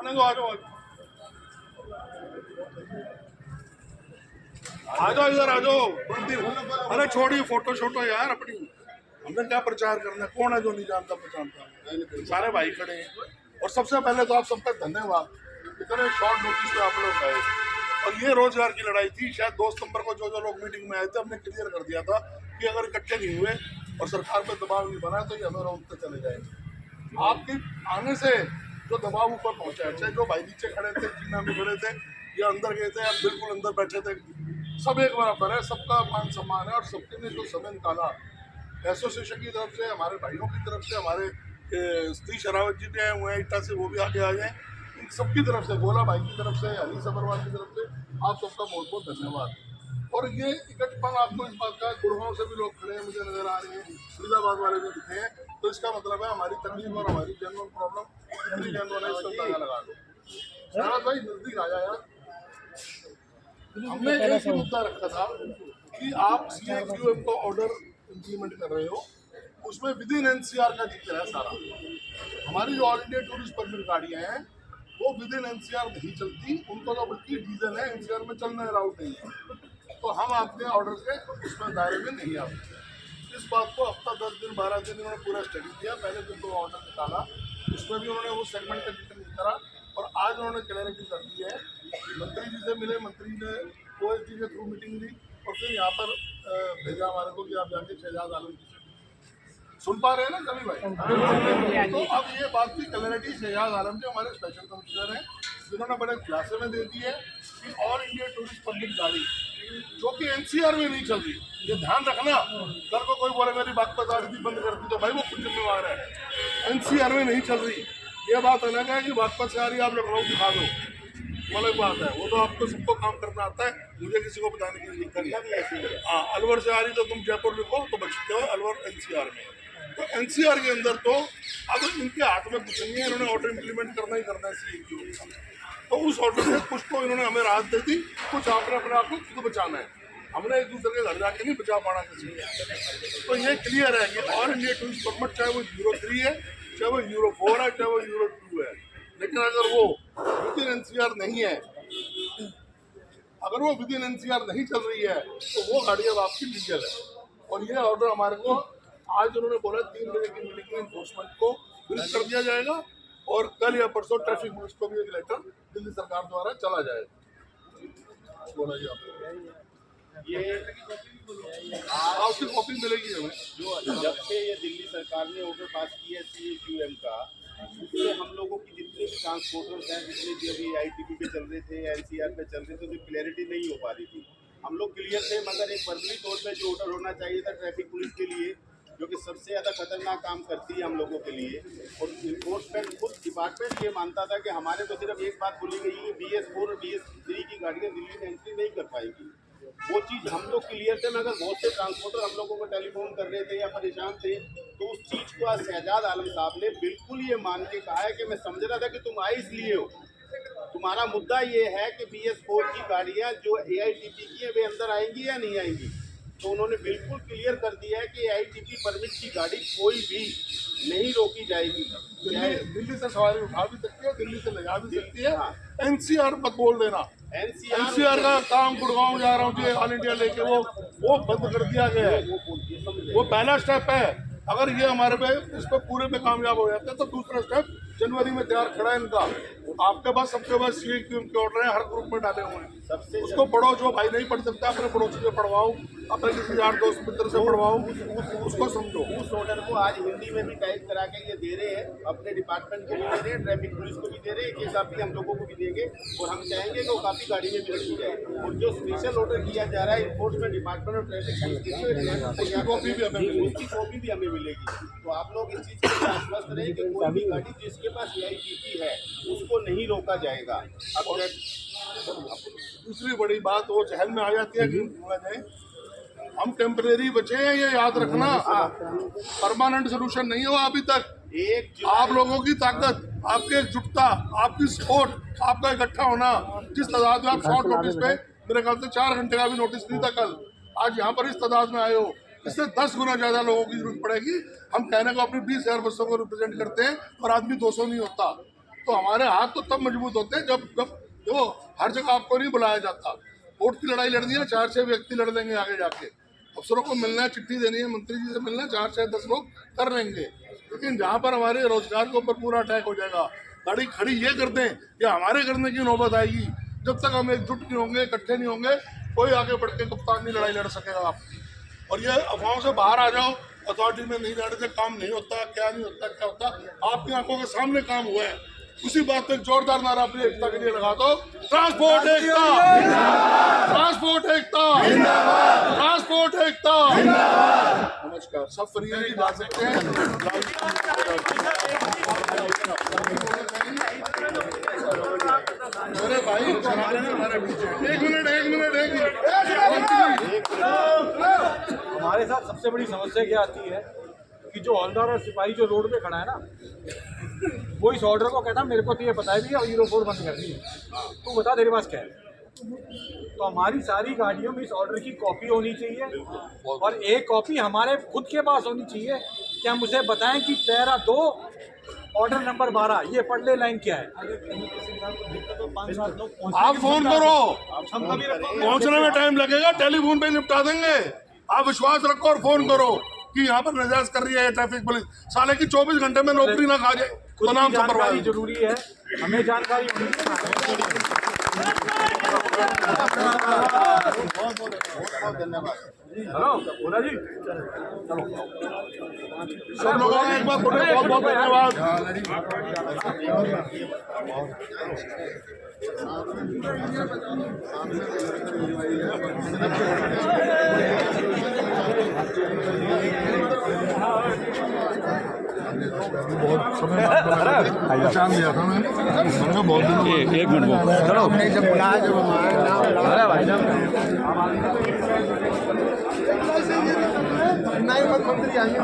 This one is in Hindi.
आने दो, आ जाओ आ जाओ इधर आ जाओ। अरे छोड़िए फोटो शोटो यार अपनी, हमने क्या प्रचार करना है? कौन है जो नहीं जानता पहचानता? सारे भाई खड़े हैं। और सबसे पहले तो आप सबका धन्यवाद, इतने शॉर्ट नोटिस पे आप लोग गए। और ये रोजगार की लड़ाई थी, शायद 2 सितंबर को जो जो लोग मीटिंग में आए थे हमने क्लियर कर दिया था कि अगर इकट्ठे नहीं हुए और सरकार पे दबाव नहीं बना तो ये हमें रोकते चले जाएंगे। आपके आने से जो दबाव ऊपर पहुंचा है, चाहे जो भाई नीचे खड़े थे, जीना में खड़े थे या अंदर गए थे या बिल्कुल अंदर बैठे थे, सब एक बराबर है, सबका मान सम्मान है। और सबके ने जो समय निकाला एसोसिएशन की तरफ से, हमारे भाइयों की तरफ से, हमारे स्त्री शरावत जी भी आए हुए हैं इटा से, वो भी आगे आ जाए, इन सबकी तरफ से, गोला भाई की तरफ से, अली सबरवाल की तरफ से आप सबका बहुत बहुत धन्यवाद। और ये इकट्ठपन आपको इस बात का, गुड़गांव से भी लोग खड़े हैं मुझे नजर आ रहे हैं, फरीदाबाद वाले भी दिखे हैं, तो इसका मतलब है हमारी तकलीफ और हमारी जनरल प्रॉब्लम कितनी जनरल है इसका अंदाजा लगा लो। शरावत भाई नजदीक आया यार, हमने एक ही मुद्दा रखा था कि आप CAQM को ऑर्डर इम्प्लीमेंट कर रहे हो, उसमें विद इन NCR का जिक्र है सारा। हमारी जो ऑल इंडिया टूरिस्ट परमिट गाड़ियाँ हैं वो विद इन NCR नहीं चलती, उनको तो बल्कि डीजल है, NCR में चलना अलाउड नहीं है, तो हम आपके ऑर्डर के उसमें दायरे में नहीं आते। इस बात को हफ्ता 10 दिन 12 दिन इन्होंने पूरा स्टडी किया, पहले दिन तो ऑर्डर निकाला, उसमें भी उन्होंने वो सेगमेंट का जिक्र नहीं करा, और आज उन्होंने क्लैरिटी कर दी है। मंत्री जी से मिले, मंत्री ने OSD के थ्रू मीटिंग ली और फिर यहाँ पर भेजा हमारे को कि आप जाके शहजाद आलम जी से सुन पा रहे हैं ना सभी भाई। तो अब ये बात की क्लैरिटी शहजाद आलम जी हमारे स्पेशल कमिश्नर हैं, जिन्होंने बड़े खुलासे में दे दी है कि ऑल इंडिया टूरिस्ट परमिट गाड़ी जो कि NCR में नहीं चल रही, ये ध्यान रखना, कल को कोई बोले मेरी बात बता रही थी बंद कर दी, तो भाई वो खुद जिम्मेवार है। NCR में नहीं चल रही, ये बात अलग है कि बागपत से आ रही है, आप लखनऊ दिखा दो, अलग बात है, वो तो आपको सबको काम करना आता है, मुझे किसी को बताने की दिक्कत नहीं है। हाँ, अलवर से आ रही तो तुम जयपुर लिखो तो बचते हो, अलवर NCR में, तो NCR के अंदर तो अब इनके हाथ में कुछ नहीं है, इन्होंने ऑर्डर इम्प्लीमेंट करना ही करना है CAQM का, तो उस ऑर्डर से कुछ तो इन्होंने हमें राहत दे दी, कुछ आपने अपने आप को खुद बचाना है, हमने एक दूसरे के घर जाके नहीं बचा पाना किसी को। तो ये क्लियर है कि ऑल इंडिया टूरिस्ट परमिट चाहे वो Euro 3 है, चाहे वो Euro 4 है, चाहे वो Euro 2 है, लेकिन अगर वो विद इन NCR नहीं है, अगर वो विद इन NCR नहीं चल रही है तो वो गाड़ी अब आपकी लीगल है। और ये ऑर्डर हमारे को आज उन्होंने बोला 3 बजे की मीटिंग में इन्फोर्समेंट को ब्रीफ कर दिया जाएगा, और कल या परसों ट्रैफिक पुलिस को भी एक लेटर दिल्ली सरकार द्वारा चला जाएगा। बोला जी आप ये उसकी कॉपी मिलेगी हमें। जो जब से ये दिल्ली सरकार ने ऑर्डर पास किया है CAQM का, उससे हम लोगों की जितने भी ट्रांसपोर्टर्स हैं, जितने भी अभी ITP पे चल रहे थे, NCR पे चल रहे थे, तो क्लैरिटी नहीं हो पा रही थी। हम लोग क्लियर थे, मगर एक वर्बली तौर पे जो ऑर्डर होना चाहिए था ट्रैफिक पुलिस के लिए, जो कि सबसे ज़्यादा खतरनाक काम करती है हम लोगों के लिए, और इन्फोर्समेंट खुद डिपार्टमेंट ये मानता था कि हमारे तो सिर्फ एक बात बोली गई है कि BS4 और BS3 की गाड़ियाँ दिल्ली में एंट्री नहीं कर पाएगी। वो चीज़ हम लोग क्लियर थे, मगर बहुत से ट्रांसपोर्टर हम लोगों को टेलीफोन कर रहे थे या परेशान थे, तो उस चीज़ को आज शहजाद आलम साहब ने बिल्कुल ये मान के कहा है कि मैं समझ रहा था कि तुम आए इसलिए हो, तुम्हारा मुद्दा ये है कि BS4 की गाड़ियाँ जो AITP की है वे अंदर आएंगी या नहीं आएंगी। तो उन्होंने बिल्कुल क्लियर कर दिया है कि AITP परमिट की गाड़ी कोई भी नहीं रोकी जाएगी। दिल्ली से सवारी उठा भी सकती है, दिल्ली से ले जा भी सकती है। NCR मत बोल देना, NCR का काम गुड़गांव जा रहा हूँ जी ऑल इंडिया लेके, वो बंद कर दिया गया है, वो पहला स्टेप है। अगर ये हमारे पे इस पर पूरे पे कामयाब हो जाते हैं तो दूसरा स्टेप जनवरी में तैयार खड़ा है इनका। आपके पास सबके पास CAQM के ऑर्डर हैं, हर ग्रुप में डाले हुए हैं, उसको पढ़ो, जो भाई नहीं पढ़ सकता अपने पड़ोसी से पढ़वाओ, अपने किसी यार दोस्त मित्र से पढ़वाओ, उसको समझो। उस ऑर्डर को आज हिंदी में भी टाइप करा के ये दे रहे हैं, अपने डिपार्टमेंट को भी दे रहे हैं, ट्रैफिक पुलिस को भी दे रहे हैं, ये काफ़ी हम लोगों को भी देंगे, और हम चाहेंगे कि वो काफ़ी गाड़ी में भी रखी जाए। और जो स्पेशल ऑर्डर किया जा रहा है इन्फोर्समेंट डिपार्टमेंट और ट्रैफिक पुलिस के लिए, उसकी कॉपी भी हमें मिलेगी। तो आप लोग इस चीज़ के आश्वस्त रहे कि कोई भी गाड़ी जिसके पास AITP है उसको नहीं रोका जाएगा। अब दूसरी बड़ी बात वो जहल में आ जाती है कि हम टेम्परेरी बचे हैं, ये याद रखना, परमानेंट सोल्यूशन नहीं हुआ अभी तक। आप लोगों की ताकत, आपकी एकजुटता, आपकी सपोर्ट, आपका इकट्ठा होना, जिस तादाद में आप शॉर्ट नोटिस पे, मेरे ख्याल से 4 घंटे का भी नोटिस नहीं था कल, आज यहाँ पर इस तादाद में आए हो, इससे 10 गुना ज़्यादा लोगों की जरूरत पड़ेगी। हम कहने को अपनी 20,000 बसों को रिप्रेजेंट करते हैं और आदमी 200 नहीं होता, तो हमारे हाथ तो तब मजबूत होते हैं जब जब देखो हर जगह आपको नहीं बुलाया जाता। वोट की लड़ाई लड़नी है, 4 से व्यक्ति लड़ देंगे आगे जाके। अफसरों को मिलना है, चिट्ठी देनी है, मंत्री जी से मिलना है, 4 से 10 लोग कर लेंगे। लेकिन जहाँ पर हमारे रोजगार के ऊपर पूरा अटैक हो जाएगा, गाड़ी खड़ी ये कर दें कि हमारे करने की नौबत आएगी, जब तक हम एकजुट नहीं होंगे, इकट्ठे नहीं होंगे, कोई आगे बढ़ के कप्तानी लड़ाई लड़ सकेगा आपकी। और ये अफवाहों से बाहर आ जाओ, अथॉरिटी में नहीं जाने से काम नहीं होता, क्या नहीं होता, क्या होता, आपकी आंखों के सामने काम हुआ है। उसी बात पे एक जोरदार नारा अपनी एकता के लिए लगा दो, ट्रांसपोर्ट एकता, ट्रांसपोर्ट एकता, ट्रांसपोर्ट एकता। नमस्कार, सब फ्री है, जा सकते हैं। अरे भाई हमारे बीच एक मिनट हमारे साथ सबसे बड़ी समस्या क्या आती है कि जो हवलदार और सिपाही जो रोड पे खड़ा है ना, वो इस ऑर्डर को कहता है मेरे को तो ये पता है भैया 04 बंद करनी है, तू बता तेरे पास क्या है। तो हमारी सारी गाड़ियों में इस ऑर्डर की कॉपी होनी चाहिए और एक कॉपी हमारे खुद के पास होनी चाहिए कि हम उसे बताएं कि पैरा 2 ऑर्डर नंबर 12 ये पढ़ ले लाइन क्या है। आप फोन करो, पहुंचने में टाइम लगेगा, टेलीफोन पे निपटा देंगे। आप विश्वास रखो और फोन करो कि यहाँ पर नजायज कर रही है ट्रैफिक पुलिस, साले की 24 घंटे में नौकरी ना खा जाए तो नाम से जानकारी जरूरी है, हमें जानकारी होनी चाहिए। धन्यवाद। हेलो बोला जी, सब लोगों का एक बार बहुत बहुत धन्यवाद। बहुत समय पहचान दिया था मैंने बहुत दिनों एक मिनट चलो जब बुलाया जब अरे भाई मंत्री आएंगे।